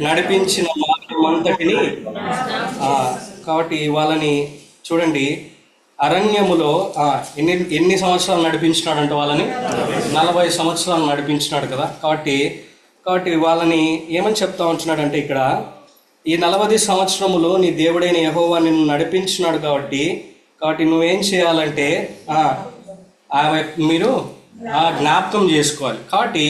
నడిపించిన మార్గం అంతటిని. కాబట్టి వాళ్ళని చూడండి, అరణ్యములో ఎన్ని సంవత్సరాలు నడిపించినాడంటే వాళ్ళని 40 సంవత్సరాలు నడిపించినాడు కదా. కాబట్టి వాళ్ళని ఏమని చెప్తా ఉంటున్నాడంటే ఇక్కడ, ఈ 40 సంవత్సరములో నీ దేవుడైన యెహోవా నిన్ను నడిపించినాడు కాబట్టి నువ్వేం చేయాలంటే మీరు జ్ఞాపకం చేసుకోవాలి. కాబట్టి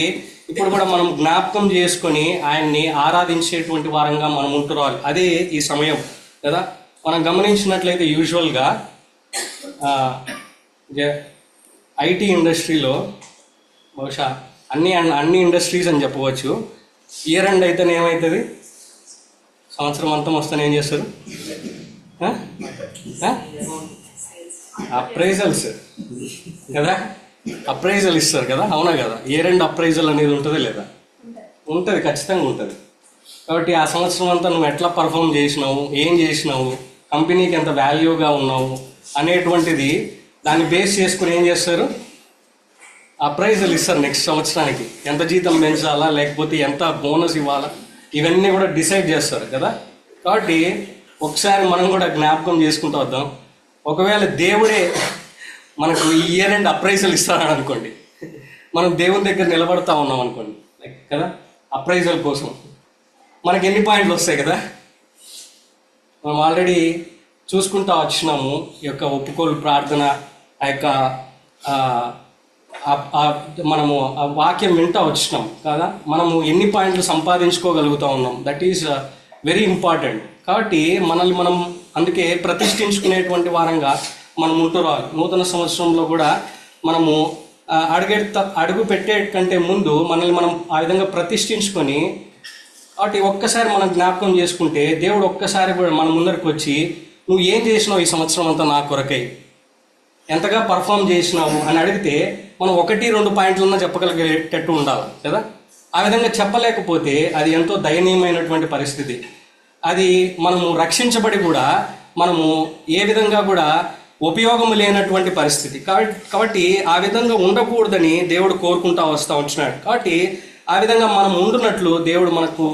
ఇప్పుడు కూడా మనం జ్ఞాపకం చేసుకొని ఆయన్ని ఆరాధించేటువంటి వారంగా మనం ఉంటురావాలి. అదే ఈ సమయం కదా. మనం గమనించినట్లయితే యూజువల్గా ఐటీ ఇండస్ట్రీలో బహుశా అన్ని ఇండస్ట్రీస్ అని చెప్పవచ్చు, ఇయర్ ఎండ్ అయితేనే ఏమవుతుంది, సంవత్సరం అంతం వస్తేనే ఏం చేస్తారు, అప్రైజల్స్ కదా, అప్రైజల్ ఇస్తారు కదా, అవునా కదా. ఇయర్ ఎండ్ అప్రైజల్ అనేది ఉంటుంది లేదా? ఉంటుంది, ఖచ్చితంగా ఉంటుంది. కాబట్టి ఆ సంవత్సరం అంతా నువ్వు ఎట్లా పర్ఫామ్ చేసినావు, ఏం చేసినావు, కంపెనీకి ఎంత వాల్యూగా ఉన్నావు అనేటువంటిది దాన్ని బేస్ చేసుకుని ఏం చేస్తారు, అప్రైజల్ ఇస్తారు. నెక్స్ట్ సంవత్సరానికి ఎంత జీతం పెంచాలా, లేకపోతే ఎంత బోనస్ ఇవ్వాలా, ఇవన్నీ కూడా డిసైడ్ చేస్తారు కదా. కాబట్టి ఒకసారి మనం కూడా జ్ఞాపకం చేసుకుంటూ వద్దాం. ఒకవేళ దేవుడే మనకు ఈ ఇయర్ ఎండ్ అప్రైజల్ ఇస్తారని అనుకోండి, మనం దేవుని దగ్గర నిలబడతా ఉన్నాం అనుకోండి కదా, అప్రైజల్ కోసం మనకి ఎన్ని పాయింట్లు వస్తాయి కదా. మనం ఆల్రెడీ చూసుకుంటా వచ్చినాము. ఈ యొక్క ఒప్పుకోలు ప్రార్థన, ఆ యొక్క మనము ఆ వాక్యం వింటా వచ్చినాం కదా. మనము ఎన్ని పాయింట్లు సంపాదించుకోగలుగుతా ఉన్నాం, దట్ ఈస్ వెరీ ఇంపార్టెంట్. కాబట్టి మనల్ని మనం అందుకే ప్రతిష్ఠించుకునేటువంటి వారంగా మనం ఉంటురావాలి. నూతన సంవత్సరంలో కూడా మనము అడుగు పెట్టే కంటే ముందు మనల్ని మనం ఆ విధంగా ప్రతిష్ఠించుకొని, కాబట్టి ఒక్కసారి మనం జ్ఞాపకం చేసుకుంటే దేవుడు ఒక్కసారి కూడా మన ముందరికి వచ్చి, నువ్వు ఏం చేసినావు ఈ సంవత్సరం అంతా నా కొరకై, ఎంతగా పర్ఫామ్ చేసినావు అని అడిగితే మనం 1-2 పాయింట్లన్నా చెప్పగలిగేటట్టు ఉండాలి కదా. ఆ విధంగా చెప్పలేకపోతే అది ఎంతో దయనీయమైనటువంటి పరిస్థితి. అది మనము రక్షించబడి కూడా మనము ఏ విధంగా కూడా ఉపయోగం లేనటువంటి పరిస్థితి. కాబట్టి ఆ విధంగా ఉండకూడదని దేవుడు కోరుకుంటా వస్తూ ఉంటున్నాడు. కాబట్టి ఆ విధంగా మనం ఉండునట్లు దేవుడు మనకు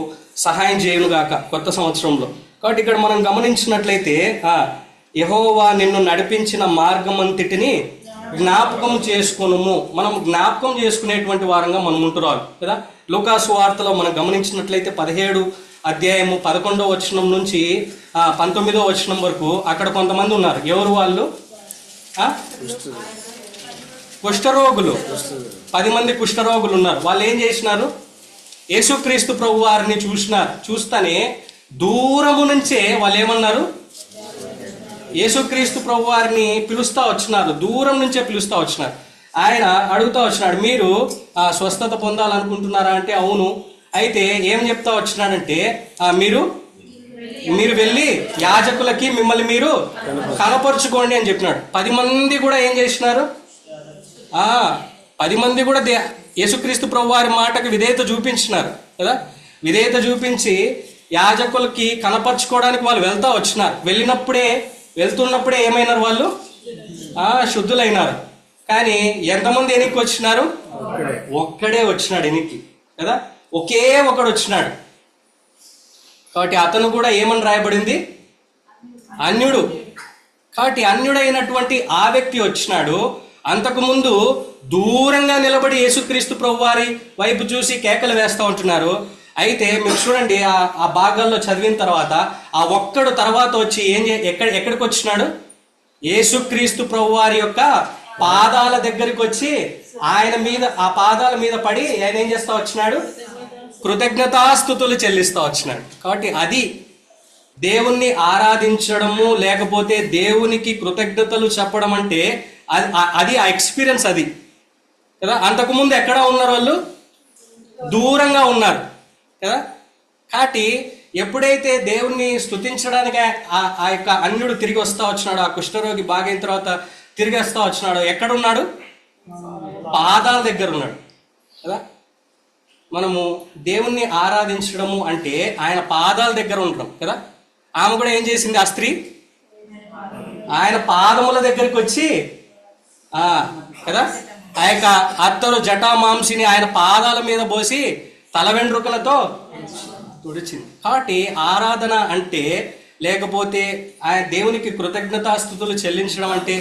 సహాయం చేయనుగాక కొత్త సంవత్సరంలో. కాబట్టి ఇక్కడ మనం గమనించినట్లయితే యెహోవా నిన్ను నడిపించిన మార్గం అంతటిని జ్ఞాపకం చేసుకునుము. మనం జ్ఞాపకం చేసుకునేటువంటి వారంగా మనం ఉంటురాలి కదా. లూకాసు వార్తలో మనం గమనించినట్లయితే 17 అధ్యాయము 11వ వచనం నుంచి 19వ వచనం వరకు అక్కడ కొంతమంది ఉన్నారు. ఎవరు వాళ్ళు? కుష్ఠరోగులు. 10 మంది కుష్ఠరోగులు ఉన్నారు. వాళ్ళు ఏం చేసినారు? యేసుక్రీస్తు ప్రభు వారిని చూస్తానే దూరము నుంచే వాళ్ళు ఏమన్నారు? యేసుక్రీస్తు ప్రభు వారిని పిలుస్తా వచ్చినారు, దూరం నుంచే పిలుస్తా వచ్చినారు. ఆయన అడుగుతా వచ్చినాడు, మీరు స్వస్థత పొందాలనుకుంటున్నారా అంటే అవును. అయితే ఏం చెప్తా వచ్చినాడంటే, మీరు వెళ్ళి యాజకులకి మిమ్మల్ని మీరు కనపరుచుకోండి అని చెప్పినాడు. 10 మంది కూడా ఏం చేసినారు? 10 మంది కూడా యేసుక్రీస్తు ప్రభు వారి మాటకు విధేయత చూపించినారు కదా. విధేయత చూపించి యాజకులకి కనపరుచుకోవడానికి వాళ్ళు వెళ్తా వచ్చినారు. వెళ్తున్నప్పుడే ఏమైనారు? వాళ్ళు శుద్ధులైనారు. కానీ ఎంతమంది ఎనికి వచ్చినారు? ఒక్కడే వచ్చినాడు ఎనికి కదా. ఒకే ఒకడు వచ్చినాడు. కాబట్టి అతను కూడా ఏమని రాయబడింది? అన్యుడు. కాబట్టి అన్యుడైనటువంటి ఆ వ్యక్తి వచ్చినాడు. అంతకుముందు దూరంగా నిలబడి యేసుక్రీస్తు ప్రభు వారి వైపు చూసి కేకలు వేస్తూ ఉంటున్నారు. అయితే మీరు చూడండి, ఆ భాగాల్లో చదివిన తర్వాత ఆ ఒక్కడు తర్వాత వచ్చి ఎక్కడికి వచ్చినాడు? యేసుక్రీస్తు ప్రభు వారి యొక్క పాదాల దగ్గరికి వచ్చి ఆ పాదాల మీద పడి ఆయన ఏం చేస్తా వచ్చినాడు? కృతజ్ఞతాస్తుతులు చెల్లిస్తా వచ్చినాడు. కాబట్టి అది దేవుణ్ణి ఆరాధించడము, లేకపోతే దేవునికి కృతజ్ఞతలు చెప్పడం అంటే అది ఆ ఎక్స్పీరియన్స్ అది కదా. అంతకుముందు ఎక్కడ ఉన్నారు? వాళ్ళు దూరంగా ఉన్నారు కదా. కాబట్టి ఎప్పుడైతే దేవుణ్ణి స్తుతించడానికి ఆ యొక్క అన్యుడు తిరిగి వస్తా వచ్చినాడు, ఆ కుష్ఠరోగి బాగైన తర్వాత తిరిగి వస్తా వచ్చినాడు, ఎక్కడున్నాడు? పాదాల దగ్గర ఉన్నాడు కదా. మనము దేవుణ్ణి ఆరాధించడము అంటే ఆయన పాదాల దగ్గర ఉండడం కదా. ఆమె కూడా ఏం చేసింది? ఆ స్త్రీ ఆయన పాదముల దగ్గరికి వచ్చి కదా ఆ యొక్క అత్తరు జటామాంసిని ఆయన పాదాల మీద పోసి తల వెంట్రుకలతో తుడిచింది. కాబట్టి ఆరాధన అంటే, లేకపోతే ఆయన దేవునికి కృతజ్ఞతాస్తుతులు చెల్లించడం అంటే,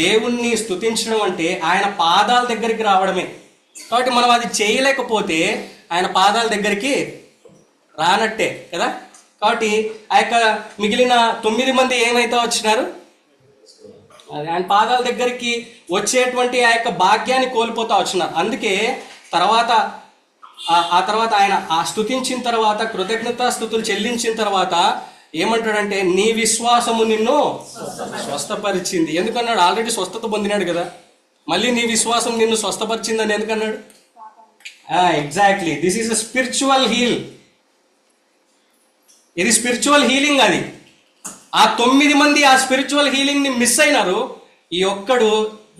దేవుణ్ణి స్తుతించడం అంటే ఆయన పాదాల దగ్గరికి రావడమే. కాబట్టి మనం అది చేయలేకపోతే ఆయన పాదాల దగ్గరికి రానట్టే కదా. కాబట్టి ఆ యొక్క మిగిలిన 9 మంది ఏమైతే వచ్చినారు, ఆయన పాదాల దగ్గరికి వచ్చేటువంటి ఆ యొక్క భాగ్యాన్ని కోల్పోతా వచ్చినారు. అందుకే తర్వాత ఆ తర్వాత ఆయన ఆ స్తుతించిన తర్వాత, కృతజ్ఞతాస్తుతులు చెల్లించిన తర్వాత ఏమంటాడంటే, నీ విశ్వాసము నిన్ను స్వస్థపరిచింది. ఎందుకన్నాడు? ఆల్రెడీ స్వస్థత పొందినాడు కదా, మళ్ళీ నీ విశ్వాసం నిన్ను స్వస్థపరిచిందని ఎందుకన్నాడు? Exactly, this is a spiritual heal. ఇది స్పిరిచువల్ హీలింగ్. అది ఆ 9 మంది ఆ స్పిరిచువల్ హీలింగ్ ని మిస్ అయినారు. ఈ ఒక్కడు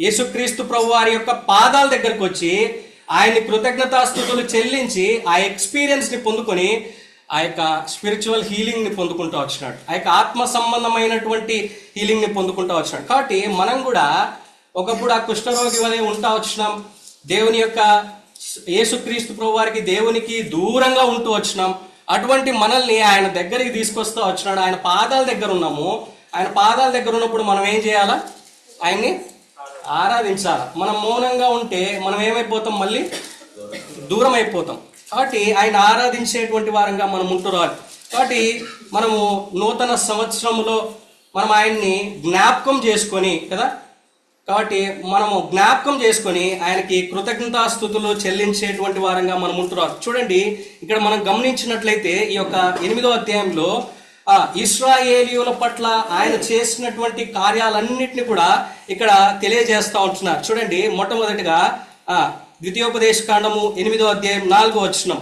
యేసుక్రీస్తు ప్రభు వారి యొక్క పాదాల దగ్గరకు వచ్చి ఆయన్ని కృతజ్ఞతాస్తుతులు చెల్లించి ఆ ఎక్స్పీరియన్స్ ని పొందుకొని ఆ యొక్క స్పిరిచువల్ హీలింగ్ ని పొందుకుంటూ వచ్చినాడు, ఆ యొక్క ఆత్మ సంబంధమైనటువంటి హీలింగ్ ని పొందుకుంటూ వచ్చినాడు. కాబట్టి మనం కూడా ఒకప్పుడు ఆ కుష్ఠరోగి వలె ఉంటా వచ్చినాం, దేవుని యొక్క యేసుక్రీస్తు ప్రభు వారికి దేవునికి దూరంగా ఉంటూ వచ్చినాం. అటువంటి మనల్ని ఆయన దగ్గరికి తీసుకొస్తూ వచ్చినాడు. ఆయన పాదాల దగ్గర ఉన్నాము. ఆయన పాదాల దగ్గర ఉన్నప్పుడు మనం ఏం చేయాలా? ఆయన్ని ఆరాధించాలి. మనం మౌనంగా ఉంటే మనం ఏమైపోతాం? మళ్ళీ దూరం అయిపోతాం. కాబట్టి ఆయన ఆరాధించేటువంటి వారంగా మనం ఉంటున్నాం. కాబట్టి మనము నూతన సంవత్సరంలో మనం ఆయన్ని జ్ఞాపకం చేసుకొని కదా, కాబట్టి మనము జ్ఞాపకం చేసుకొని ఆయనకి కృతజ్ఞతాస్తుతులు చెల్లించేటువంటి వారంగా మనం ఉంటున్నాం. చూడండి, ఇక్కడ మనం గమనించినట్లయితే ఈ యొక్క 8వ అధ్యాయంలో ఇశ్రాయేలీయుల పట్ల ఆయన చేసినటువంటి కార్యాలన్నింటినీ కూడా ఇక్కడ తెలియజేస్తూ ఉంటున్నారు. చూడండి, మొట్టమొదటిగా ద్వితీయోపదేశ కాండము 8వ అధ్యాయం 4వ వచనం.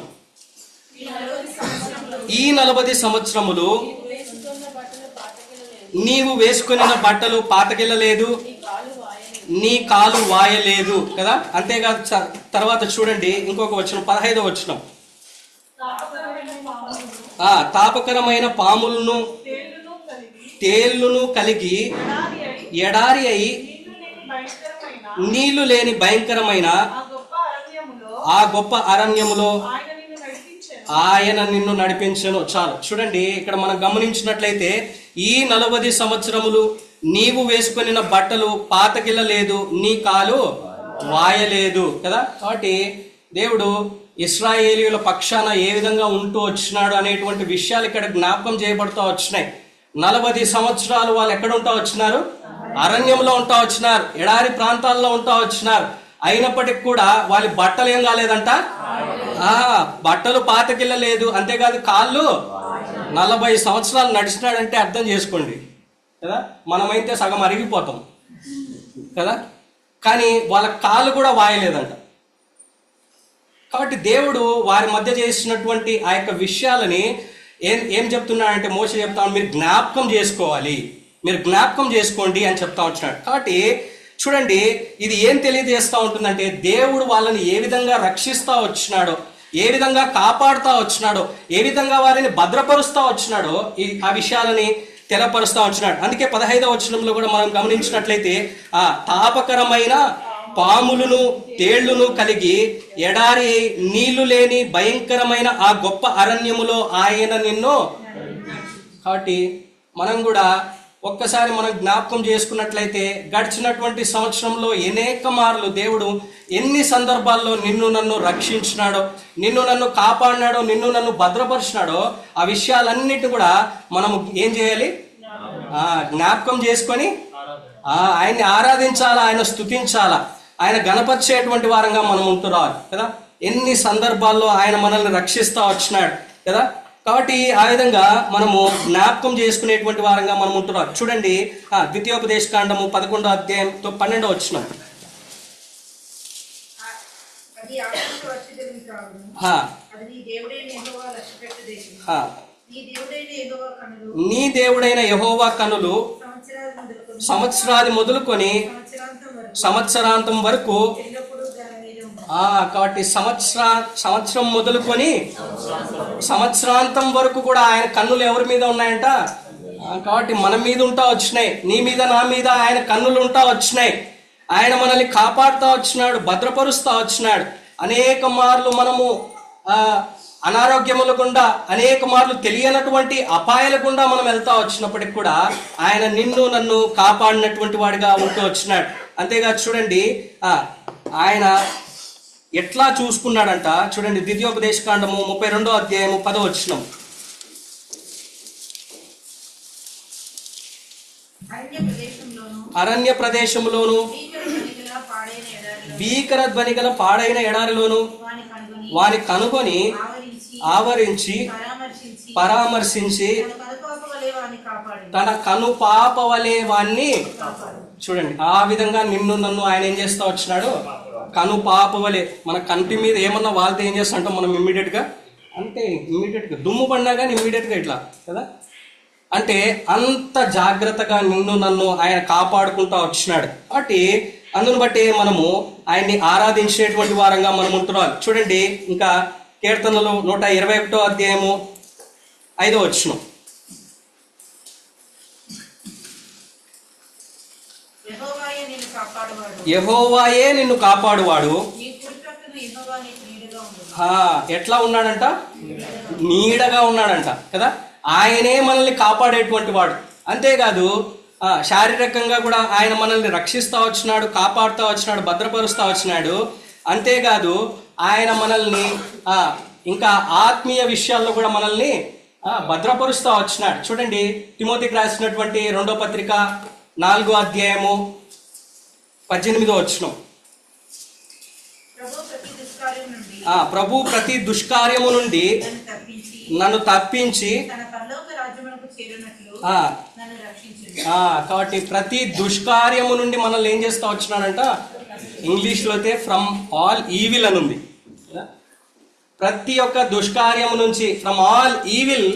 ఈ 40 సంవత్సరములు నీవు వేసుకున్న బట్టలు పాతగిల్లలేదు, నీ కాలు వాయలేదు కదా. అంతేకాదు, తర్వాత చూడండి ఇంకొక వచనం, 15వ వచనం. తాపకరమైన పాములను తేళ్లును కలిగి ఎడారి అయి నీళ్లు లేని భయంకరమైన ఆ గొప్ప అరణ్యములో ఆయన నిన్ను నడిపించను. చాలు. చూడండి, ఇక్కడ మనం గమనించినట్లయితే ఈ 40 సంవత్సరములు నీవు వేసుకున్న బట్టలు పాతగిల్లలేదు, నీ కాలు వాయలేదు కదా. కాబట్టి దేవుడు ఇశ్రాయేలీయుల పక్షాన ఏ విధంగా ఉంటూ వచ్చినాడు అనేటువంటి విషయాలు ఇక్కడ జ్ఞాపకం చేయబడుతూ వచ్చినాయి. 40 సంవత్సరాలు వాళ్ళు ఎక్కడ ఉంటా వచ్చినారు? అరణ్యంలో ఉంటా వచ్చినారు, ఎడారి ప్రాంతాల్లో ఉంటా వచ్చినారు. అయినప్పటికి కూడా వాళ్ళ బట్టలు ఏం కాలేదంట, బట్టలు పాతగిల్లలేదు. అంతేకాదు, కాళ్ళు 40 సంవత్సరాలు నడిచినాడంటే అర్థం చేసుకోండి కదా. మనమైతే సగం అరిగిపోతాం కదా, కానీ వాళ్ళ కాళ్ళు కూడా వాయలేదంట. కాబట్టి దేవుడు వారి మధ్య చేసినటువంటి ఆ యొక్క విషయాలని ఏం చెప్తున్నాడంటే, మోషే చెప్తాను, మీరు జ్ఞాపకం చేసుకోవాలి, మీరు జ్ఞాపకం చేసుకోండి అని చెప్తా ఉంటున్నాడు. కాబట్టి చూడండి, ఇది ఏం తెలియజేస్తూ ఉంటుందంటే, దేవుడు వాళ్ళని ఏ విధంగా రక్షిస్తూ వచ్చినాడో, ఏ విధంగా కాపాడుతూ వచ్చినాడో, ఏ విధంగా వారిని భద్రపరుస్తూ వచ్చినాడో ఆ విషయాలని తెలపరుస్తూ వచ్చినాడు. అందుకే 15వ వచనంలో కూడా మనం గమనించినట్లయితే, ఆ తాపకరమైన పాములను తేళ్లును కలిగి ఎడారి నీళ్లు లేని భయంకరమైన ఆ గొప్ప అరణ్యములో ఆయన నిన్ను. కాబట్టి మనం కూడా ఒక్కసారి మనం జ్ఞాపకం చేసుకున్నట్లయితే, గడిచినటువంటి సంవత్సరంలో అనేక మార్లు దేవుడు ఎన్ని సందర్భాల్లో నిన్ను నన్ను రక్షించినాడో, నిన్ను నన్ను కాపాడినాడో, నిన్ను నన్ను భద్రపరిచినాడో ఆ విషయాలన్నిటిని కూడా మనము ఏం చేయాలి? జ్ఞాపకం చేసుకొని ఆయన్ని ఆరాధించాలా, ఆయన స్తుతించాలా, ఆయన గణపరిచేటువంటి వారంగా మనం ఉంటున్నాం కదా. ఎన్ని సందర్భాల్లో ఆయన మనల్ని రక్షిస్తూ వచ్చినాడు కదా. కాబట్టి ఆ విధంగా మనము జ్ఞాపకం చేసుకునేటువంటి వారంగా మనం ఉంటున్నాం. చూడండి, ద్వితీయోపదేశ కాండము 11వ అధ్యాయం 12వ వచనం. నీ దేవుడైన యెహోవా కనులు సంవత్సరాది మొదలుకొని సంవత్సరాంతం వరకు. కాబట్టి సంవత్సరం మొదలుకొని సంవత్సరాంతం వరకు కూడా ఆయన కన్నులు ఎవరి మీద ఉన్నాయంట? కాబట్టి మన మీద ఉంటా వచ్చినాయి, నీ మీద నా మీద ఆయన కన్నులు ఉంటా వచ్చినాయి. ఆయన మనల్ని కాపాడుతూ వచ్చినాడు, భద్రపరుస్తూ వచ్చినాడు. అనేక మార్లు మనము అనారోగ్యముల గుండా అనేక మార్లు తెలియనటువంటి అపాయాల గుండా మనం వెళ్తా వచ్చినప్పటికి కూడా ఆయన నిన్ను నన్ను కాపాడినటువంటి వాడిగా ఉంటూ వచ్చినాడు. అంతేకాదు చూడండి, ఆయన ఎట్లా చూసుకున్నాడంట చూడండి, ద్వితీయోపదేశకాండము 32వ అధ్యాయము 10వ వచనం. అరణ్య ప్రదేశంలోను భీకర ధ్వని గల పాడైన ఎడారిలోను వాని కనుగొని ఆవరించి పరామర్శించి తన కనుపాప వలె వాణ్ణి, చూడండి ఆ విధంగా నిన్ను నన్ను ఆయన ఏం చేస్తా వచ్చినాడు, కనుపాప వలె. మన కంటి మీద ఏమన్నా వాళ్ళతో ఏం చేస్తా అంటాం మనం ఇమ్మీడియట్గా, అంటే ఇమ్మీడియట్గా దుమ్ము పడినా కానీ ఇమ్మీడియట్గా ఇట్లా కదా, అంటే అంత జాగ్రత్తగా నిన్ను నన్ను ఆయన కాపాడుకుంటూ వచ్చినాడు. కాబట్టి అందును బట్టి మనము ఆయన్ని ఆరాధించేటువంటి వారంగా మనం ఉంటున్నాం. చూడండి ఇంకా కీర్తనలు 121వ అధ్యాయము 5వ వచనం. యెహోవాయే నిన్ను కాపాడువాడు. ఎట్లా ఉన్నాడంట, నీడగా ఉన్నాడంట కదా. ఆయనే మనల్ని కాపాడేటువంటి వాడు. అంతేకాదు శారీరకంగా కూడా ఆయన మనల్ని రక్షిస్తూ వచ్చినాడు, కాపాడుతూ వచ్చినాడు, భద్రపరుస్తూ వచ్చినాడు. అంతేకాదు ఆయన మనల్ని ఇంకా ఆత్మీయ విషయాల్లో కూడా మనల్ని భద్రపరుస్తూ వచ్చినాడు. చూడండి తిమోతికి రాసినటువంటి 2వ పత్రిక 4వ అధ్యాయము 18వ వచనం. ప్రభు ప్రతి దుష్కార్యము నుండి నన్ను తప్పించి, కాబట్టి ప్రతి దుష్కార్యము నుండి మనల్ని ఏం చేస్తూ వచ్చినాడంట, ఇంగ్లీష్లో అయితే ఫ్రమ్ ఆల్ ఈవిల్ అని ఉంది. ప్రతి ఒక్క దుష్కార్యము నుంచి, ఫ్రమ్ ఆల్ ఈవిల్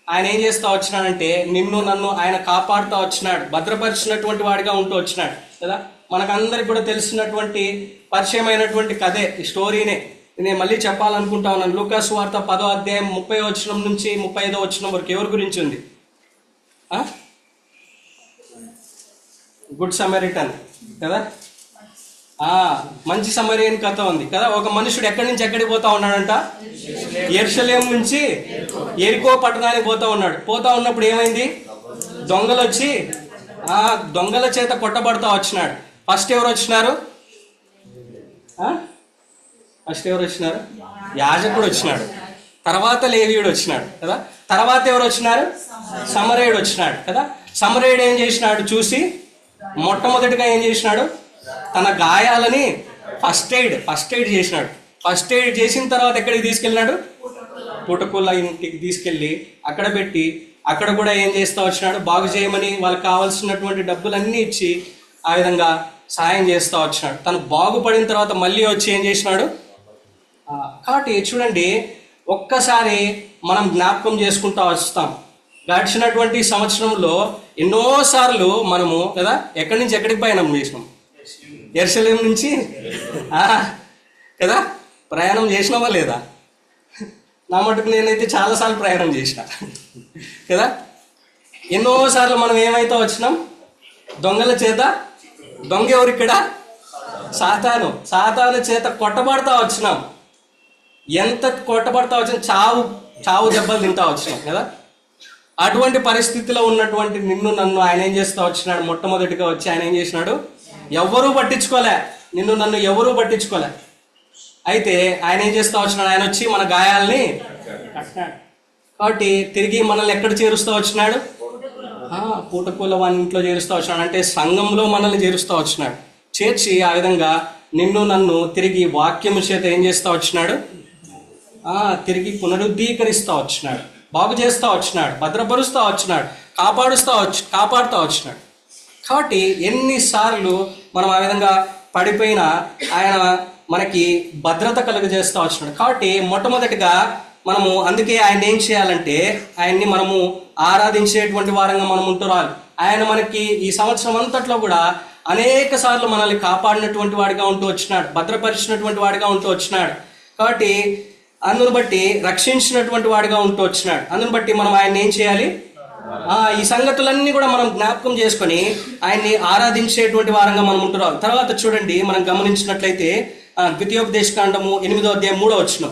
ఆయన ఏం చేస్తూ వచ్చినాడంటే నిన్ను నన్ను ఆయన కాపాడుతూ వచ్చినాడు, భద్రపరిచినటువంటి వాడిగా ఉంటూ వచ్చినాడు కదా. మనకందరికి కూడా తెలిసినటువంటి పరిచయమైనటువంటి కథే, ఈ స్టోరీనే నేను మళ్ళీ చెప్పాలనుకుంటా ఉన్నాను. లూకా సువార్త 10వ అధ్యాయం 30వ వచనం నుంచి 35వ వచనం వరకు ఎవరి గురించి ఉంది? గుడ్ సమరిటన్ కదా, మంచి సమరియన్ కథ ఉంది కదా. ఒక మనుషుడు ఎక్కడి నుంచి ఎక్కడికి పోతా ఉన్నాడంట, యెరూషలేము నుంచి యెరికో పట్టణానికి పోతా ఉన్నాడు. పోతా ఉన్నప్పుడు ఏమైంది, దొంగలు వచ్చి దొంగల చేత కొట్టబడతా వచ్చినాడు. ఫస్ట్ ఎవరు వచ్చినారు, యాజకుడు వచ్చినాడు, తర్వాత లేవీయుడు వచ్చినాడు కదా. తర్వాత ఎవరు వచ్చినారు, సమరయుడు వచ్చినాడు కదా. సమరయుడు ఏం చేసినాడు చూసి మొట్టమొదటిగా ఏం చేసినాడు, తన గాయాలని ఫస్ట్ ఎయిడ్ చేసినాడు. ఫస్ట్ ఎయిడ్ చేసిన తర్వాత ఎక్కడికి తీసుకెళ్ళినాడు, పుటకుల ఇంటికి తీసుకెళ్ళి అక్కడ పెట్టి అక్కడ కూడా ఏం చేస్తూ వచ్చినాడు, బాగు చేయమని వాళ్ళకి కావాల్సినటువంటి డబ్బులన్నీ ఇచ్చి ఆ విధంగా సాయం చేస్తూ వచ్చినాడు. తను బాగుపడిన తర్వాత మళ్ళీ వచ్చి ఏం చేసినాడు. కాబట్టి చూడండి, ఒక్కసారి మనం జ్ఞాపకం చేసుకుంటూ వస్తాం. గడిచినటువంటి సంవత్సరంలో ఎన్నోసార్లు మనము కదా ఎక్కడి నుంచి ఎక్కడికి ప్రయాణం చేసినాం, యెరూషలేము నుంచి కదా ప్రయాణం చేసినావా లేదా? నా మటుకు నేనైతే చాలాసార్లు ప్రయాణం చేసిన కదా. ఎన్నోసార్లు మనం ఏమైతే వచ్చినాం, దొంగల చేత, దొంగ ఎవరు ఇక్కడ, సాతాను చేత కొట్టబడతా వచ్చినాం. ఎంత కొట్టబడతా వచ్చినా చావు దెబ్బలు తింటా వచ్చినాం కదా. అటువంటి పరిస్థితిలో ఉన్నటువంటి నిన్ను నన్ను ఆయన ఏం చేస్తూ వచ్చినాడు, మొట్టమొదటిగా వచ్చి ఆయన ఏం చేసినాడు, ఎవరూ పట్టించుకోలే, నిన్ను నన్ను ఎవరూ పట్టించుకోలే. అయితే ఆయన ఏం చేస్తూ వచ్చినాడు, ఆయన వచ్చి మన గాయాల్ని కట్టినాడు. కాబట్టి తిరిగి మనల్ని ఎక్కడ చేరుస్తూ వచ్చినాడు, పూటకూల వాని ఇంట్లో చేరుస్తూ వచ్చినాడు, అంటే సంఘంలో మనల్ని చేరుస్తూ వచ్చినాడు. చేర్చి ఆ విధంగా నిన్ను నన్ను తిరిగి వాక్యము చేత ఏం చేస్తూ వచ్చినాడు, తిరిగి పునరుద్ధీకరిస్తూ వచ్చినాడు, బాగు చేస్తూ వచ్చినాడు, భద్రపరుస్తూ వచ్చినాడు, కాపాడుతూ వచ్చినాడు. కాబట్టి ఎన్నిసార్లు మనం ఆ విధంగా పడిపోయినా ఆయన మనకి భద్రత కలుగజేస్తూ వచ్చినాడు. కాబట్టి మొట్టమొదటిగా మనము అందుకే ఆయన ఏం చేయాలంటే ఆయన్ని మనము ఆరాధించేటువంటి వారంగా మనం ఉంటున్నాం. ఆయన మనకి ఈ సంవత్సరం అంతట్లో కూడా అనేక సార్లు మనల్ని కాపాడినటువంటి వాడిగా ఉంటూ వచ్చినాడు, భద్రపరిచినటువంటి వాడిగా ఉంటూ వచ్చినాడు. కాబట్టి అందును బట్టి రక్షించినటువంటి వాడిగా ఉంటూ వచ్చినాడు. అందును బట్టి మనం ఆయన్ని ఏం చేయాలి, ఈ సంగతులన్నీ కూడా మనం జ్ఞాపకం చేసుకొని ఆయన్ని ఆరాధించేటువంటి వారంగా మనం ఉంటున్నాం. తర్వాత చూడండి, మనం గమనించినట్లయితే ద్వితీయోపదేశకాండము 8వ అధ్యాయం 3వ వచనం.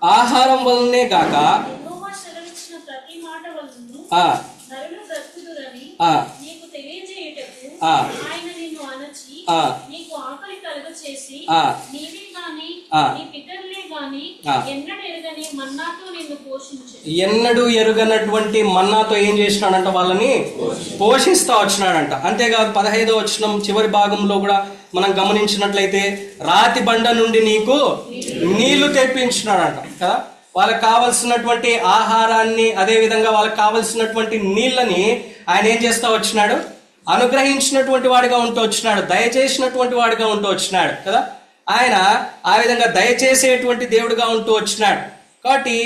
ఆహారం వలనే గాక యెహోవా సెలవిచ్చిన ప్రతి మాట వలన ఆ నరులు బ్రతుకుదురని ఆ నీకు తెలియజేయుటకు ఆ ఆయన నిన్ను అనచి ఆ నీకు ఆకలి కలుగచేసి ఆ నీవే గాని ఆ నీ పితరులే గాని ఆ ఎన్నడూ ఎరుగని మన్నాతో నిన్ను పోషించెను. ఎన్నడూ ఎరుగనటువంటి మన్నాతో ఏం చేసినాడంట? వాళ్ళని పోషిస్తా వచ్చినాడంట. అంతేకాదు 15వ వచనం చివరి భాగంలో కూడా మనం గమనించినట్లయితే రాతి బండ నుండి నీకు నీళ్లు తెప్పించినాడంట కదా. వాళ్ళకి కావలసినటువంటి ఆహారాన్ని, అదే విధంగా వాళ్ళకి కావలసినటువంటి నీళ్ళని ఆయన ఏం చేస్తా వచ్చినాడు? అనుగ్రహించినటువంటి వాడిగా ఉంటూ వచ్చినాడు, దయచేసినటువంటి వాడిగా ఉంటూ వచ్చినాడు కదా. ఆయన ఆ విధంగా దయచేసేటువంటి దేవుడిగా ఉంటూ వచ్చినాడు. కాబట్టి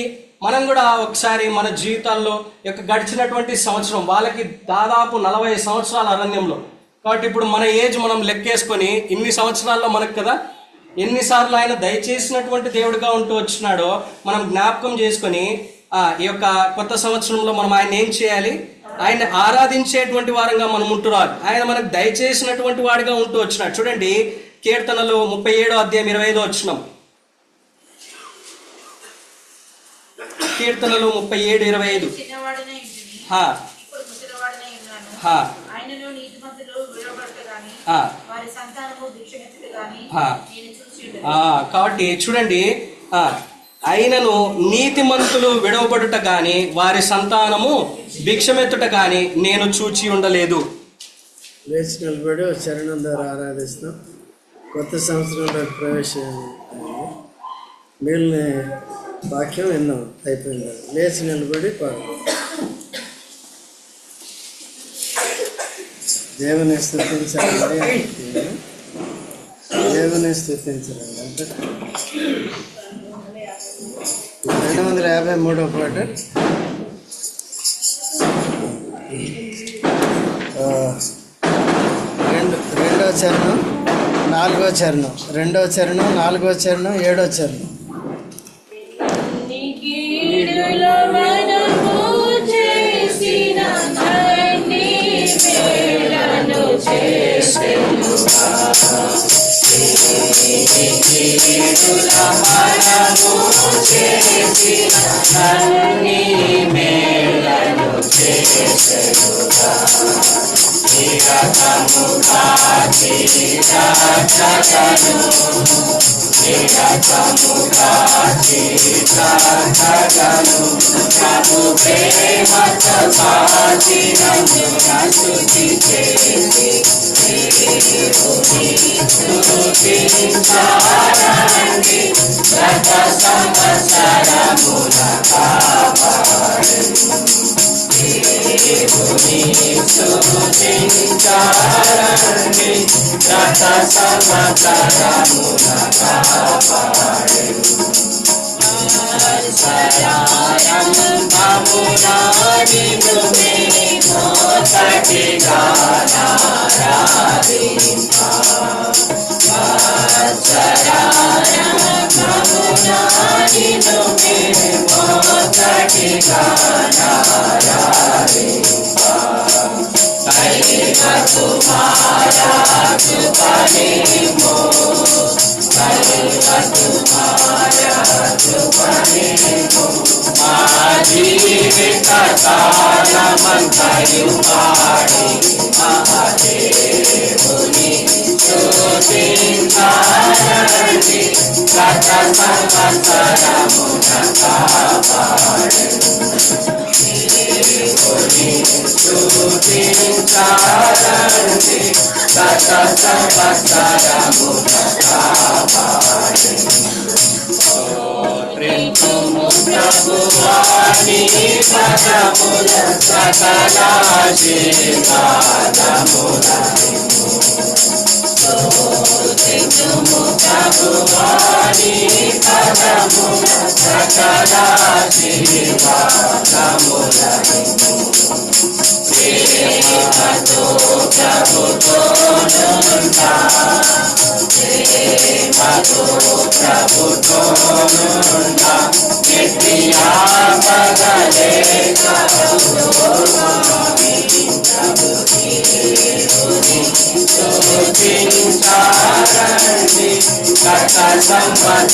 మనం కూడా ఒకసారి మన జీవితాల్లో యొక్క గడిచినటువంటి సంవత్సరం, వాళ్ళకి దాదాపు 40 సంవత్సరాల అరణ్యంలో. కాబట్టి ఇప్పుడు మన ఏజ్ మనం లెక్కేసుకొని ఇన్ని సంవత్సరాల్లో మనకు కదా ఎన్నిసార్లు ఆయన దయచేసినటువంటి దేవుడిగా ఉంటూ వచ్చినాడో మనం జ్ఞాపకం చేసుకొని ఈ యొక్క కొత్త సంవత్సరంలో మనం ఆయన ఏం చేయాలి? ఆయన ఆరాధించేటువంటి వారంగా మనం ఉంటున్నారు. ఆయన మనకు దయచేసినటువంటి వాడిగా ఉంటూ వచ్చినాడు. చూడండి, కీర్తనలు 37వ అధ్యాయం 25వ వచనం. కీర్తనలు 37:25. కాబట్టి చూడండి, అయినను నీతిమంతులు విడవబడుట గాని వారి సంతానము భిక్షమెత్తుట గాని నేను చూచి ఉండలేదు. లేచి నిలబడి చరణం ద్వారా ఆరాధిస్తాం. కొత్త సంవత్సరంలో ప్రవేశం మిగిలిన వాక్యం విన్నాం, అయిపోయింది. లేచి నిలబడి దేవుని స్తుతించాలండి, దేవుని స్తుతించాలండి. అంటే 253వ పాట. రెండవ చరణం, 4వ చరణం, 2వ చరణం, 4వ చరణం, 7వ చరణం.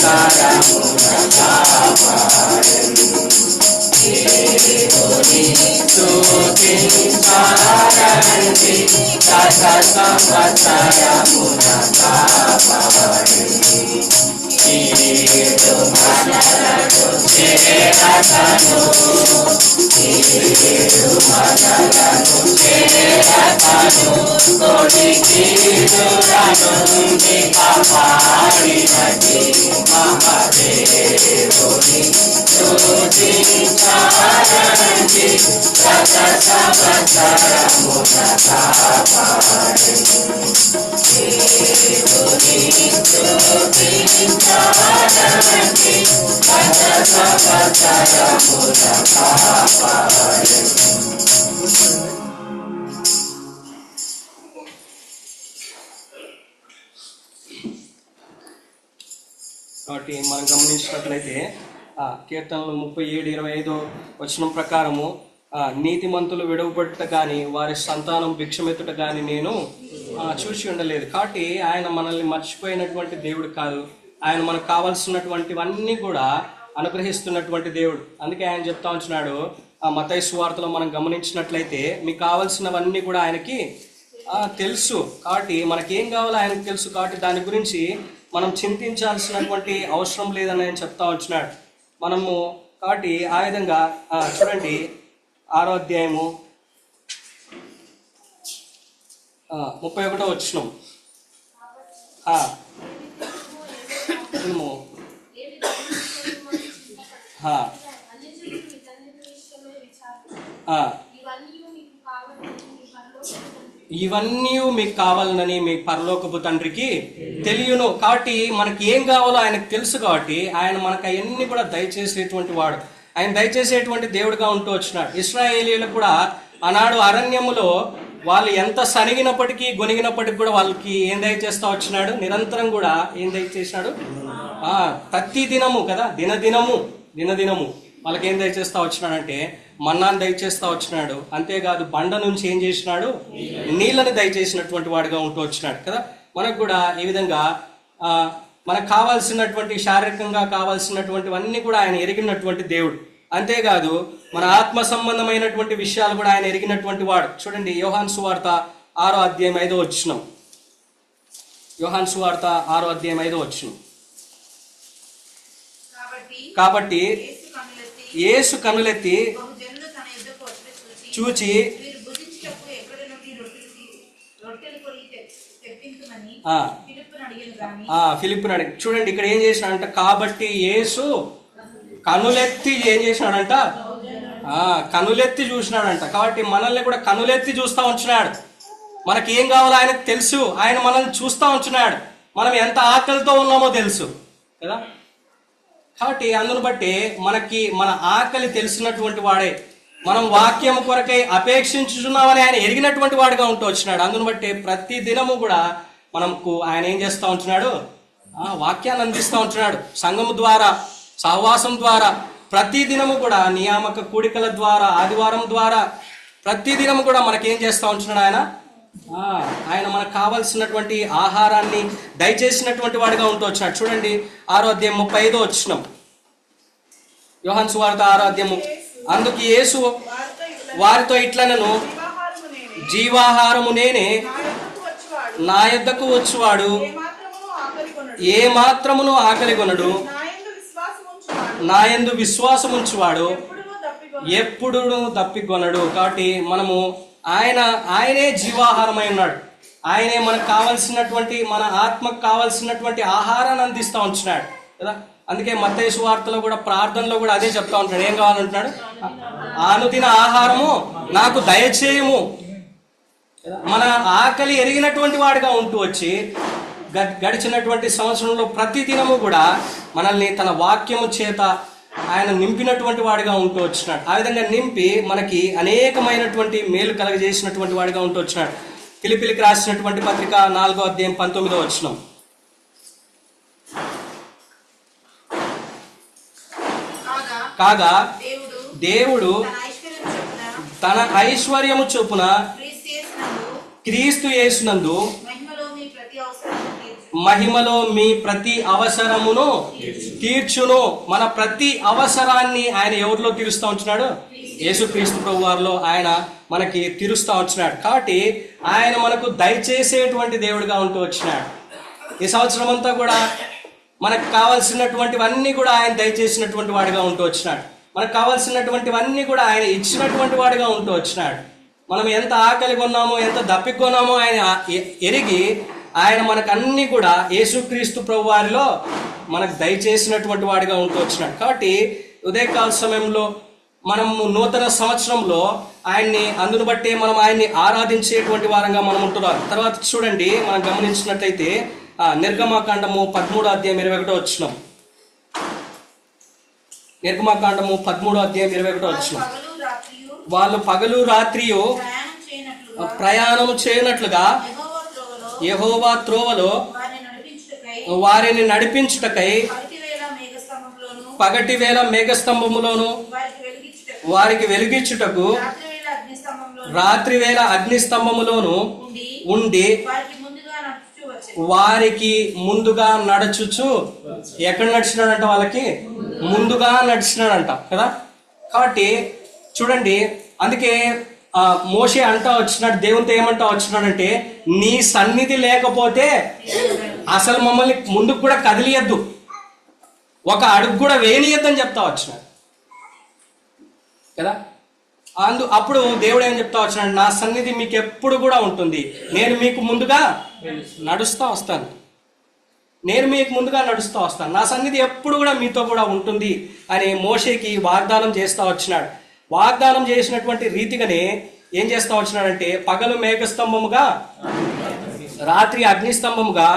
సంవత్సరమున కాపాడెను. స్తుతించారండి శత సంవత్సరమున కాపాడి కీడు మనలను చేరతను కీడు మనలను చేరతను తోడి కీడుల నుండి కాపాడినది మహాదేవుని స్తుతించారండి శత సంవత్సరమున కాపాడి దేవుని స్తుతించారండి శత సంవత్సరమున కాపాడి. కాబట్టి మనం గమనించినట్లయితే కీర్తనలు 37:25 వచనం ప్రకారము నీతిమంతులు విడవబడుట కానీ వారి సంతానం భిక్షమెత్తుట కానీ నేను చూసి ఉండలేదు. కాబట్టి ఆయన మనల్ని మర్చిపోయినటువంటి దేవుడు కాదు. ఆయన మనకు కావాల్సినటువంటివన్నీ కూడా అనుగ్రహిస్తున్నటువంటి దేవుడు. అందుకే ఆయన చెప్తా ఉంటున్నాడు మత్తయి సువార్తలో మనం గమనించినట్లయితే మీకు కావాల్సినవన్నీ కూడా ఆయనకి తెలుసు. కాబట్టి మనకేం కావాలో ఆయనకు తెలుసు. కాబట్టి దాని గురించి మనం చింతించాల్సినటువంటి అవసరం లేదని ఆయన చెప్తా ఉంటున్నాడు మనము. కాబట్టి ఆ విధంగా చూడండి 6వ అధ్యాయము 31వ వచనం. ఇవన్నీ మీకు కావాలని మీ పరలోకపు తండ్రికి తెలియను. కాబట్టి మనకి ఏం కావాలో ఆయనకు తెలుసు. కాబట్టి ఆయన మనకు అవన్నీ కూడా దయచేసేటువంటి వాడు. ఆయన దయచేసేటువంటి దేవుడిగా ఉంటూ వచ్చినాడు. ఇశ్రాయేలీయులకు కూడా ఆనాడు అరణ్యములో వాళ్ళు ఎంత సనిగినప్పటికీ గొనిగినప్పటికీ కూడా వాళ్ళకి ఏం దయచేస్తా వచ్చినాడు? నిరంతరం కూడా ఏం దయచేసినాడు? ప్రతి దినము కదా, దినదినము వాళ్ళకి ఏం దయచేస్తా వచ్చినాడంటే మన్నాను దయచేస్తా వచ్చినాడు. అంతేకాదు బండ నుంచి ఏం చేసినాడు? నీళ్ళని దయచేసినటువంటి వాడుగా ఉంటూ వచ్చినాడు కదా. మనకు కూడా ఈ విధంగా మనకు కావాల్సినటువంటి శారీరకంగా కావాల్సినటువంటివన్నీ కూడా ఆయన ఎరిగినటువంటి దేవుడు. అంతేకాదు మన ఆత్మ సంబంధమైనటువంటి విషయాలు కూడా ఆయన ఎరిగినటువంటి వాడు. చూడండి యోహాను సువార్త 6వ అధ్యాయం 5వ వచనం. యోహాను సువార్త 6వ అధ్యాయం 5వ వచనం. కాబట్టి యేసు కనులెత్తి చూచి ఫిలిప్పుని అడిగి. చూడండి ఇక్కడ ఏం చేసినాడంట? కాబట్టి యేసు కనులెత్తి ఏం చేసినాడంట? కనులెత్తి చూసినాడంట. కాబట్టి మనల్ని కూడా కనులెత్తి చూస్తా ఉంచున్నాడు. మనకి ఏం కావాలో ఆయనకు తెలుసు. ఆయన మనల్ని చూస్తా ఉంచున్నాడు. మనం ఎంత ఆకలితో ఉన్నామో తెలుసు కదా. కాబట్టి అందును బట్టి మనకి మన ఆకలి తెలిసినటువంటి వాడే. మనం వాక్యం కొరకై అపేక్షించున్నామని ఆయన ఎరిగినటువంటి వాడుగా ఉంటూ వచ్చినాడు. అందును బట్టి ప్రతి దినము కూడా మనకు ఆయన ఏం చేస్తూ ఉంటున్నాడు? వాక్యాన్ని అందిస్తూ ఉంటున్నాడు. సంఘము ద్వారా, సహవాసం ద్వారా, ప్రతి దినము కూడా నియామక కూడికల ద్వారా, ఆదివారం ద్వారా ప్రతి దినము కూడా మనకేం చేస్తూ ఉంటున్నాడు ఆయన? ఆయన మనకు కావాల్సినటువంటి ఆహారాన్ని దయచేసినటువంటి వాడిగా ఉంటూ వచ్చినాడు. చూడండి 6వ అధ్యాయం 35వ వచనం. యోహాను సువార్త 6వ అధ్యాయం. అందుకు యేసు వారితో ఇట్లనెను, జీవాహారము నేనే, నా యొద్దకు వచ్చువాడు ఏ మాత్రమును ఆకలిగొనడు, నా యందు విశ్వాసం ఉంచువాడు ఎప్పుడును దప్పికొనడు. కాబట్టి మనము ఆయనే జీవాహారమై ఉన్నాడు. ఆయనే మనకు కావాల్సినటువంటి, మన ఆత్మకు కావాల్సినటువంటి ఆహారాన్ని అందిస్తూ ఉంటున్నాడు కదా. అందుకే మత్తయి సువార్తలో కూడా ప్రార్థనలో కూడా అదే చెప్తా ఉంటున్నాడు. ఏం కావాలంటున్నాడు? అనుదిన ఆహారము నాకు దయచేయము. మన ఆకలి ఎరిగినటువంటి వాడిగా ఉంటూ వచ్చి గడిచినటువంటి సంవత్సరంలో ప్రతి దినము కూడా మనల్ని తన వాక్యము చేత ఆయన నింపినటువంటి వాడిగా ఉంటూ వచ్చినాడు. ఆ విధంగా నింపి మనకి అనేకమైనటువంటి మేలు కలగజేసినటువంటి వాడిగా ఉంటూ వచ్చినాడు. ఫిలిప్పీలకు రాసినటువంటి పత్రిక 4వ అధ్యాయం 19వ వచనం. కాగా దేవుడు తన ఐశ్వర్యము చొప్పున క్రీస్తు యేసునందు మహిమలో మీ ప్రతి అవసరమును తీర్చును. మన ప్రతి అవసరాన్ని ఆయన ఎవరిలో తీరుస్తూ ఉంటున్నాడు? యేసుక్రీస్తు ప్రభు వారిలో ఆయన మనకి తీరుస్తూ వచ్చినాడు. కాబట్టి ఆయన మనకు దయచేసేటువంటి దేవుడిగా ఉంటూ వచ్చినాడు. ఈ సంవత్సరం అంతా కూడా మనకు కావాల్సినటువంటివన్నీ కూడా ఆయన దయచేసినటువంటి వాడిగా ఉంటూ వచ్చినాడు. మనకు కావాల్సినటువంటివన్నీ కూడా ఆయన ఇచ్చినటువంటి వాడిగా ఉంటూ వచ్చినాడు. మనం ఎంత ఆకలిగా ఉన్నామో, ఎంత దప్పికొన్నామో ఆయన ఎరిగి ఆయన మనకు అన్ని కూడా యేసుక్రీస్తు ప్రభు వారిలో మనకు దయచేసినటువంటి వాడిగా ఉంటూ వచ్చినాడు. కాబట్టి ఉదయకాల సమయంలో మనము నూతన సంవత్సరంలో ఆయన్ని అందును బట్టే మనం ఆయన్ని ఆరాధించేటువంటి వారంగా మనం ఉంటున్నాం. తర్వాత చూడండి, మనం గమనించినట్లయితే నిర్గమాకాండము 13:21 నిర్గమాకాండము 13:21 వాళ్ళు పగలు రాత్రియు ప్రయాణం చేయనట్లుగా యెహోవా త్రోవలో వారిని నడిపించుటకై పగటి వేళ మేఘస్తంభములోను వారికి వెలిగించుటకు రాత్రి వేళ అగ్నిస్తంభములోను ఉండి వారికి ముందుగా నడుచుచు ఎక్కడ నడిచినాడంట? వాళ్ళకి ముందుగా నడిచినాడంట కదా. కాబట్టి చూడండి, అందుకే మోషే అంటా వచ్చినాడు, దేవునితో ఏమంటా వచ్చినాడంటే, నీ సన్నిధి లేకపోతే అసలు మమ్మల్ని ముందుకు కూడా కదిలియద్దు, ఒక అడుగు కూడా వేయనియద్దని చెప్తా వచ్చినాడు కదా. అప్పుడు దేవుడు ఏం చెప్తా వచ్చినాడు, నా సన్నిధి మీకు ఎప్పుడు కూడా ఉంటుంది, నేను మీకు ముందుగా నడుస్తూ వస్తాను, నేను మీకు ముందుగా నడుస్తూ వస్తాను, నా సన్నిధి ఎప్పుడు కూడా మీతో కూడా ఉంటుంది అని మోషేకి వాగ్దానం చేస్తూ వచ్చినాడు. వాగ్దానం చేసినటువంటి రీతిగానే ఏం చేస్తూ వచ్చినాడంటే, పగలు మేఘస్తంభముగా రాత్రి అగ్నిస్తంభముగా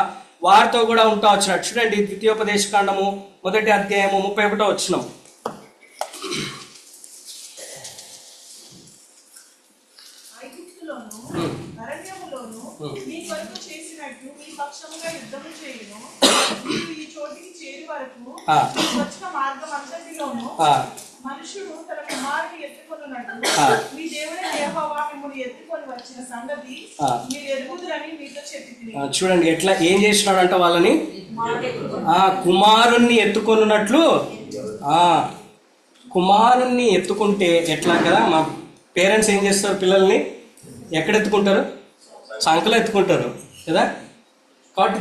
వారితో కూడా ఉంటా వచ్చినాడు. చూడండి, ద్వితీయోపదేశకాండము 1:31 మీ కొరకు చేసినట్టు మీ పక్షముగా యుద్ధము చేయును. మీరు ఈ చోటికి చేరి వరకు వచ్చిన మార్గం అంతటిలోను మనుషుడు తన కుమారుని ఎత్తుకొనున్నట్టు మీ దేవుడైన యెహోవా మిమ్మల్ని ఎత్తుకొని వచ్చిన సంగతి మీరు ఎరుగుదురని మీతో చెప్పి. చూడండి ఎట్లా ఏం చేసినాడంట, వాళ్ళని కుమారుణ్ణి ఎత్తుకొనున్నట్లు. కుమారుణ్ణి ఎత్తుకుంటే ఎట్లా కదా, మా పేరెంట్స్ ఏం చేస్తారు, పిల్లల్ని ఎక్కడ ఎత్తుకుంటారు? సంకలో ఎత్తుకుంటారు కదా. కాబట్టి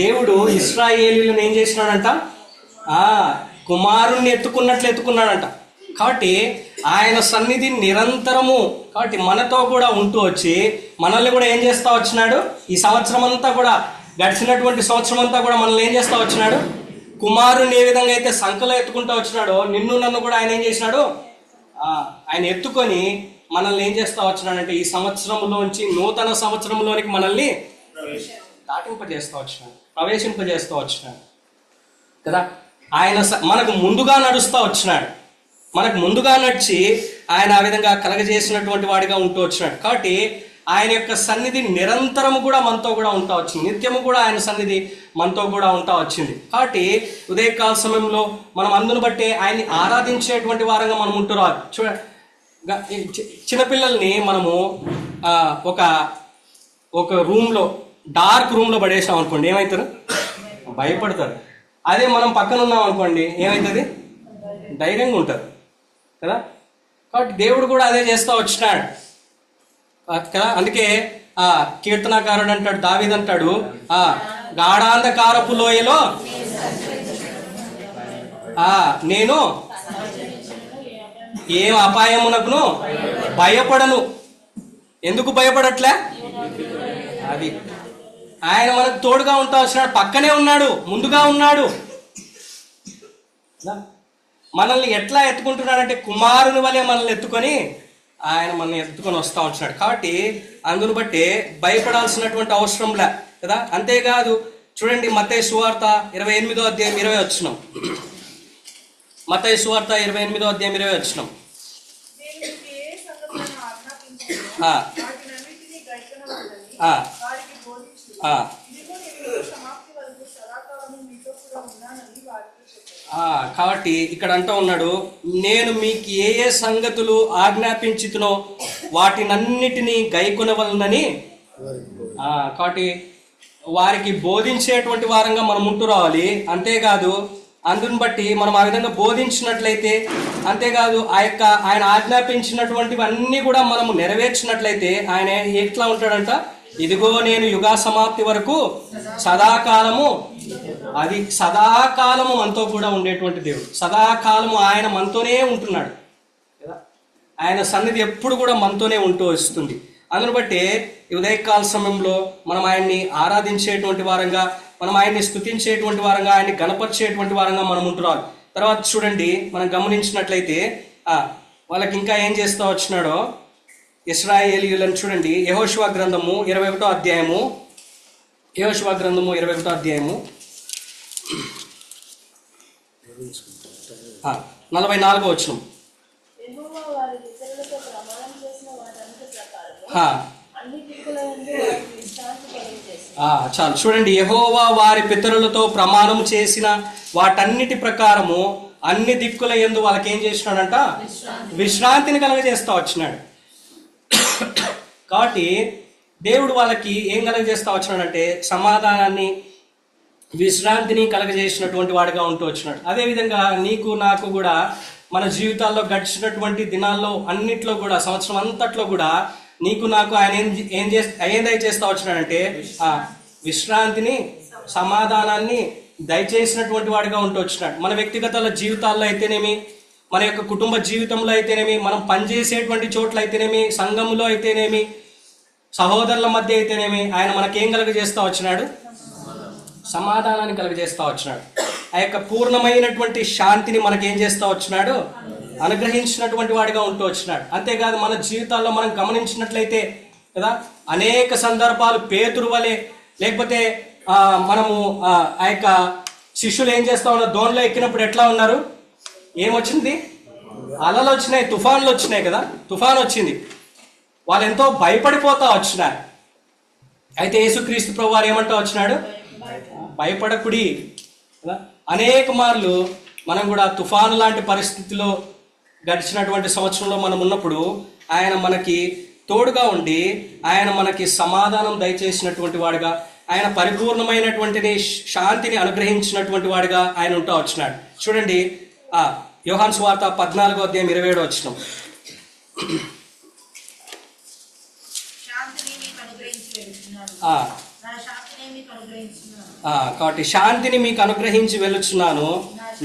దేవుడు ఇశ్రాయేలీలను ఏం చేసినాడంట, కుమారుణ్ణి ఎత్తుకున్నట్లు ఎత్తుకున్నాడంట. కాబట్టి ఆయన సన్నిధి నిరంతరము, కాబట్టి మనతో కూడా ఉంటూ వచ్చి మనల్ని కూడా ఏం చేస్తా వచ్చినాడు, ఈ సంవత్సరం అంతా కూడా, గడిచినటువంటి సంవత్సరం అంతా కూడా మనల్ని ఏం చేస్తా వచ్చినాడు, కుమారుణ్ణి ఏ విధంగా అయితే సంకలో ఎత్తుకుంటూ వచ్చినాడో నిన్ను నన్ను కూడా ఆయన ఏం చేసినాడు, ఆయన ఎత్తుకొని మనల్ని ఏం చేస్తా వచ్చినాడంటే, ఈ సంవత్సరంలోంచి నూతన సంవత్సరంలోనికి మనల్ని దాటింపజేస్తూ వచ్చినాడు, ప్రవేశింపజేస్తూ వచ్చినాడు కదా. ఆయన మనకు ముందుగా నడుస్తూ వచ్చినాడు, మనకు ముందుగా నడిచి ఆయన ఆ విధంగా కలగజేసినటువంటి వాడిగా ఉంటూ వచ్చినాడు. కాబట్టి ఆయన యొక్క సన్నిధి నిరంతరము కూడా మనతో కూడా ఉంటా వచ్చింది, నిత్యము కూడా ఆయన సన్నిధి మనతో కూడా ఉంటా వచ్చింది. కాబట్టి ఉదయకాల సమయంలో మనం అందును బట్టి ఆయన్ని ఆరాధించేటువంటి వారంగా మనం ఉంటున్నారు. చిన్నపిల్లల్ని మనము ఒక రూమ్లో, డార్క్ రూమ్లో పడేసాం అనుకోండి, ఏమవుతారు? భయపడతారు. అదే మనం పక్కన ఉన్నాం అనుకోండి, ఏమవుతుంది? ధైర్యంగా ఉంటారు కదా. కాబట్టి దేవుడు కూడా అదే చేస్తూ వచ్చినాడు కదా. అందుకే కీర్తనాకారుడు అంటాడు, దావీదు అంటాడు, గాఢాంధకారపు లోయలో నేను ఏం అపాయమునకును భయపడను. ఎందుకు భయపడట్లే? అది ఆయన మనకు తోడుగా ఉంటా వచ్చినాడు, పక్కనే ఉన్నాడు, ముందుగా ఉన్నాడు. మనల్ని ఎట్లా ఎత్తుకుంటున్నాడంటే, కుమారుని వలె మనల్ని ఎత్తుకొని ఆయన మనల్ని ఎత్తుకొని వస్తూ ఉంటున్నాడు. కాబట్టి అందును బట్టి భయపడాల్సినటువంటి అవసరం లే కదా. అంతేకాదు, చూడండి మత్తయి సువార్త 28:20 మత్తయి సువార్త 28:20 కాబట్టి ఇక్కడ అంటూ ఉన్నాడు, నేను మీకు ఏ ఏ సంగతులు ఆజ్ఞాపించుతునో వాటినన్నిటినీ గైకొనవలనని. కాబట్టి వారికి బోధించేటువంటి వారంగా మనం ఉంటూ రావాలి. అంతేకాదు అందుని బట్టి మనం ఆ విధంగా బోధించినట్లయితే, అంతేకాదు ఆయన ఆజ్ఞాపించినటువంటివన్నీ కూడా మనము నెరవేర్చినట్లయితే ఆయన ఎట్లా ఉంటాడంట, ఇదిగో నేను యుగా సమాప్తి వరకు సదాకాలము, అది సదాకాలము మనతో కూడా ఉండేటువంటి దేవుడు. సదాకాలము ఆయన మనతోనే ఉంటున్నాడు కదా, ఆయన సన్నిధి ఎప్పుడు కూడా మనతోనే ఉంటూ వస్తుంది. అందును బట్టి ఉదయకాల సమయంలో మనం ఆయన్ని ఆరాధించేటువంటి వారంగా, మనం ఆయన్ని స్తుతించేటువంటి వారంగా, ఆయన్ని గణపరిచేటువంటి వారంగా మనం ఉంటున్నాం. తర్వాత చూడండి, మనం గమనించినట్లయితే వాళ్ళకి ఇంకా ఏం చేస్తూ వచ్చినాడో ఇశ్రాయేలీయులను చూడండి. యెహోషువ గ్రంథము 21వ అధ్యాయము, యెహోషువ గ్రంథము 21వ అధ్యాయము 44వ వచనం. యెహోవా వారి పితరులతో ప్రమాణం చేసిన వాటన్నిటి ప్రకారము ఆ, అన్ని దిక్కులందు వారికి విశ్రాంతి కలుగజేశాడు. చాలు చూడండి, యెహోవా వారి పితరులతో ప్రమాణం చేసిన వాటన్నిటి ప్రకారము అన్ని దిక్కుల యందు వాళ్ళకి ఏం చేసినాడంట, విశ్రాంతిని కలగజేస్తా వచ్చినాడు. కాబట్టి దేవుడు వాళ్ళకి ఏం కలగజేస్తా వచ్చినాడంటే సమాధానాన్ని, విశ్రాంతిని కలగజేసినటువంటి వాడిగా ఉంటూ వచ్చినాడు. అదేవిధంగా నీకు నాకు కూడా మన జీవితాల్లో గడిచినటువంటి దినాల్లో అన్నిట్లో కూడా, సంవత్సరం అంతట్లో కూడా నీకు నాకు ఆయన ఏం దయచేస్తా వచ్చినాడంటే విశ్రాంతిని, సమాధానాన్ని దయచేసినటువంటి వాడిగా ఉంటూ వచ్చినాడు. మన వ్యక్తిగత జీవితాల్లో అయితేనేమి, మన యొక్క కుటుంబ జీవితంలో అయితేనేమి, మనం పనిచేసేటువంటి చోట్ల అయితేనేమి, సంఘంలో అయితేనేమి, సహోదరుల మధ్య అయితేనేమి, ఆయన మనకేం కలుగజేస్తా వచ్చినాడు, సమాధానాన్ని కలుగజేస్తా వచ్చినాడు. ఆ యొక్క పూర్ణమైనటువంటి శాంతిని మనకేం చేస్తా వచ్చినాడు, అనుగ్రహించినటువంటి వాడిగా ఉంటూ వచ్చినాడు. అంతేకాదు మన జీవితాల్లో మనం గమనించినట్లయితే కదా, అనేక సందర్భాలు పేతురు వలె, లేకపోతే మనము ఆ యొక్క శిష్యులు ఏం చేస్తా ఉన్నారు, దోణిలో ఎక్కినప్పుడు ఎట్లా ఉన్నారు, ఏమొచ్చింది, అలలు వచ్చినాయి, తుఫాన్లు వచ్చినాయి కదా, తుఫాన్ వచ్చింది, వాళ్ళు ఎంతో భయపడిపోతా వచ్చినారు. అయితే యేసుక్రీస్తు ప్రభువు వారు ఏమంటా వచ్చినాడు, భయపడకుడి కదా. అనేక మార్లు మనం కూడా తుఫాను లాంటి పరిస్థితిలో గడిచినటువంటి సంవత్సరంలో మనం ఉన్నప్పుడు ఆయన మనకి తోడుగా ఉండి, ఆయన మనకి సమాధానం దయచేసినటువంటి వాడుగా, ఆయన పరిపూర్ణమైనటువంటి శాంతిని అనుగ్రహించినటువంటి వాడిగా ఆయన ఉంటూ వచ్చినాడు. చూడండి, యోహాను సువార్త 14వ అధ్యాయం 27వ వచనం. కాబట్టి శాంతిని మీకు అనుగ్రహించి వెళ్ళుచున్నాను,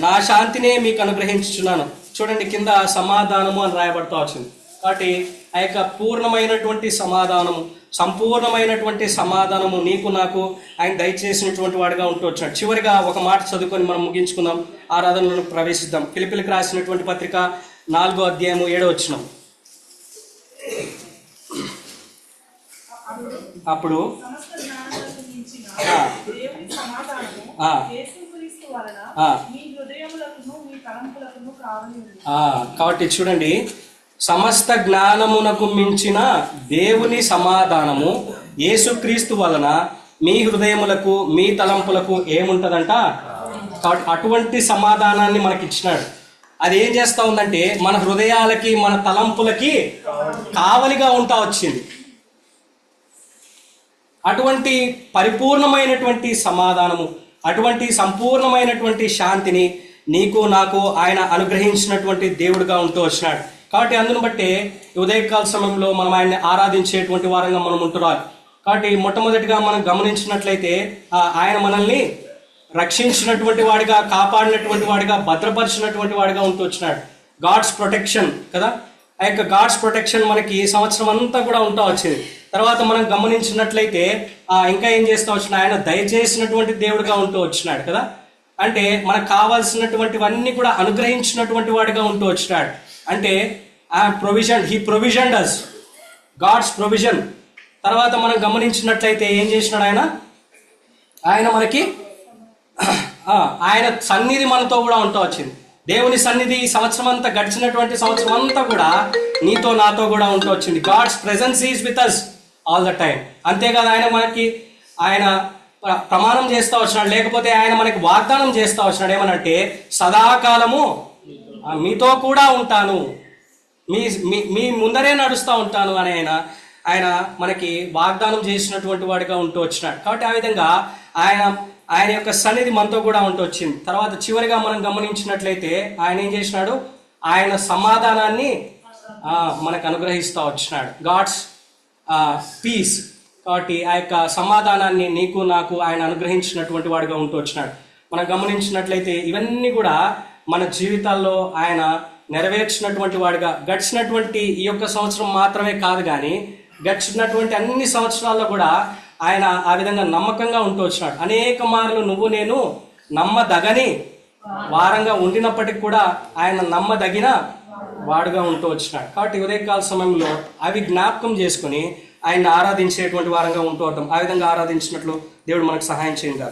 నా శాంతినే మీకు అనుగ్రహించుచున్నాను. చూడండి, కింద సమాధానము అని రాయబడతా వచ్చింది. కాబట్టి ఆ యొక్క పూర్ణమైనటువంటి సమాధానము, సంపూర్ణమైనటువంటి సమాధానము నీకు నాకు ఆయన దయచేసినటువంటి వాడిగా ఉంటూ వచ్చాడు. చివరిగా ఒక మాట చదువుకొని మనం ముగించుకుందాం, ఆరాధనలో ప్రవేశిద్దాం. ఫిలిప్పీలకు రాసినటువంటి పత్రిక 4వ అధ్యాయము 7వ వచనం. అప్పుడు సమస్త జ్ఞానాలకు మించిన దేవుని సమాధానము యేసుక్రీస్తు వలన మీ హృదయములకును మీ తలంపులకును కావలి ఉంది. కాబట్టి చూడండి, సమస్త జ్ఞానమునకు మించిన దేవుని సమాధానము యేసుక్రీస్తు వలన మీ హృదయములకు మీ తలంపులకు ఏముంటదంట. కాబట్టి అటువంటి సమాధానాన్ని మనకి ఇచ్చినాడు. అది ఏం చేస్తా ఉందంటే మన హృదయాలకి, మన తలంపులకి కావలిగా ఉంటా వచ్చింది. అటువంటి పరిపూర్ణమైనటువంటి సమాధానము, అటువంటి సంపూర్ణమైనటువంటి శాంతిని నీకు నాకు ఆయన అనుగ్రహించినటువంటి దేవుడుగా ఉంటూ వచ్చినాడు. కాబట్టి అందును బట్టే ఉదయకాల సమయంలో మనం ఆయన్ని ఆరాధించేటువంటి వారంగా మనం ఉంటున్నాం. కాబట్టి మొట్టమొదటిగా మనం గమనించినట్లయితే ఆయన మనల్ని రక్షించినటువంటి వాడిగా, కాపాడినటువంటి వాడిగా, భద్రపరిచినటువంటి వాడిగా ఉంటూ వచ్చినాడు. గాడ్స్ ప్రొటెక్షన్ కదా, ఆ యొక్క గాడ్స్ ప్రొటెక్షన్ మనకి సంవత్సరం అంతా కూడా ఉంటా వచ్చింది. తర్వాత మనం గమనించినట్లయితే ఇంకా ఏం చేస్తూ వచ్చిన, ఆయన దయచేసినటువంటి దేవుడిగా ఉంటూ వచ్చినాడు కదా. అంటే మనకు కావాల్సినటువంటివన్నీ కూడా అనుగ్రహించినటువంటి వాడిగా ఉంటూ వచ్చినాడు. అంటే provision, he provision does, God's provision. తర్వాత మనం గమనించినట్లయితే ఏం చేసినాడు ఆయన మనకి ఆయన సన్నిధి మనతో కూడా ఉంటూ వచ్చింది. దేవుని సన్నిధి ఈ సంవత్సరం అంతా, గడిచినటువంటి సంవత్సరం అంతా కూడా నీతో నాతో కూడా ఉంటూ వచ్చింది. God's presence is with us all the time. అంతేకాదు ఆయన మనకి ప్రమాణం చేస్తూ వచ్చినాడు, లేకపోతే ఆయన మనకి వాగ్దానం చేస్తూ వచ్చినాడు. ఏమనంటే సదాకాలము మీతో కూడా ఉంటాను, మీ ముందరే నడుస్తూ ఉంటాను అని ఆయన మనకి వాగ్దానం చేసినటువంటి వాడిగా ఉంటూ వచ్చినాడు. కాబట్టి ఆ విధంగా ఆయన యొక్క సన్నిధి మనతో కూడా ఉంటూ వచ్చింది. తర్వాత చివరిగా మనం గమనించినట్లయితే ఆయన ఏం చేసినాడు, ఆయన సమాధానాన్ని మనకు అనుగ్రహిస్తూ వచ్చినాడు. God's peace. కాబట్టి ఆ యొక్క సమాధానాన్ని నీకు నాకు ఆయన అనుగ్రహించినటువంటి వాడిగా ఉంటూ వచ్చినాడు. మనం గమనించినట్లయితే ఇవన్నీ కూడా మన జీవితాల్లో ఆయన నెరవేర్చినటువంటి వాడిగా గడిచినటువంటి ఈ యొక్క సంవత్సరం మాత్రమే కాదు, కానీ గడిచినటువంటి అన్ని సంవత్సరాల్లో కూడా ఆయన ఆ విధంగా నమ్మకంగా ఉంటూ వచ్చినాడు. అనేక మార్లు నువ్వు నేను నమ్మదగని వారంగా ఉండినప్పటికీ కూడా ఆయన నమ్మదగిన వాడుగా ఉంటూ వచ్చినాడు. కాబట్టి ఉదయకాల సమయంలో అవి జ్ఞాపకం చేసుకుని ఆయన ఆరాధించేటువంటి వారంగా ఉంటూ ఉంటాం. ఆ విధంగా ఆరాధించినట్లు దేవుడు మనకు సహాయం చేయండి.